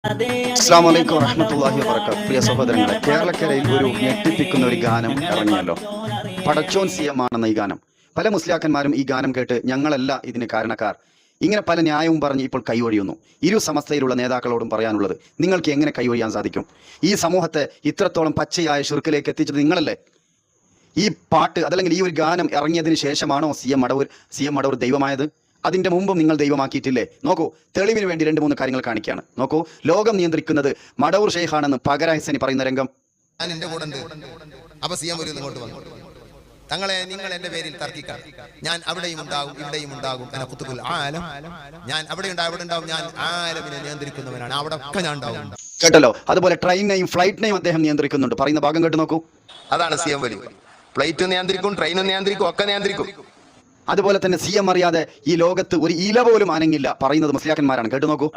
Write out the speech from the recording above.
അസ്സലാമു അലൈക്കും വറഹ്മത്തുള്ളാഹി വബറകാതുഹു. പ്രിയ സഹോദരങ്ങളെ, കേരളക്കരയിൽ ഒരു ഞെട്ടിപ്പിക്കുന്ന ഒരു ഗാനം ഇറങ്ങിയല്ലോ. പടച്ചോൻ സി എം ആണെന്ന ഈ ഗാനം. പല മുസ്ലിയാക്കന്മാരും ഈ ഗാനം കേട്ട് ഞങ്ങളല്ല ഇതിന് കാരണക്കാർ, ഇങ്ങനെ പല ന്യായവും പറഞ്ഞ് ഇപ്പോൾ കൈവഴിയുന്നു. ഇരു സമസ്തയിലുള്ള നേതാക്കളോടും പറയാനുള്ളത്, നിങ്ങൾക്ക് എങ്ങനെ കൈവഴിയാൻ സാധിക്കും? ഈ സമൂഹത്തെ ഇത്രത്തോളം പച്ചയായ ശിർക്കിലേക്ക് എത്തിച്ചത് നിങ്ങളല്ലേ? ഈ പാട്ട് അതല്ലെങ്കിൽ ഈ ഒരു ഗാനം ഇറങ്ങിയതിന് ശേഷമാണോ സി എം മടവൂർ ദൈവമായത്? അതിന്റെ മുമ്പും നിങ്ങൾ ദൈവമാക്കിയിട്ടില്ലേ? നോക്കൂ, തെളിവിന് വേണ്ടി 2-3 കാര്യങ്ങൾ കാണിക്കുകയാണ്. നോക്കൂ, ലോകം നിയന്ത്രിക്കുന്നത് മടവൂർ ഷെയ്ഖാണെന്ന് പകരഹസനി പറയുന്ന രംഗം. ഞാൻ എന്റെ കൂടെ ഉണ്ട്. അപ്പൊ സി എം ഒരു ഇങ്ങോട്ട് വന്നു, തങ്ങളെ നിങ്ങൾ എന്റെ പേരിൽ തർക്കിക്കാം, ഞാൻ അവിടെയും ഉണ്ടാകും ഇവിടെയും ഉണ്ടാകും. എന്നെ കുത്തുബുൽ ആലം, ഞാൻ അവിടെ ഉണ്ടാവും ഇവിടെ ഉണ്ടാവും, ഞാൻ ആലമിനെ നിയന്ത്രിക്കുന്നവനാണ്, അവിടെ ഒക്കെ ഞാൻ ഉണ്ടാവും. കേട്ടല്ലോ. അതുപോലെ ട്രെയിനെയും ഫ്ലൈറ്റിനെയും അദ്ദേഹം നിയന്ത്രിക്കുന്നുണ്ട്. പറയുന്ന ഭാഗം കേട്ട് നോക്കൂ. അതാണ് സി എം വലി. ഫ്ലൈറ്റ് നിയന്ത്രിക്കും, ട്രെയിനും നിയന്ത്രിക്കും, ഒക്കെ നിയന്ത്രിക്കും. അതുപോലെ തന്നെ സി എം അറിയാതെ ഈ ലോകത്ത് ഒരു ഇല പോലും അനങ്ങില്ല പറയുന്നത് മുസ്ലിയാക്കന്മാരാണ്. കേട്ടു നോക്കൂ.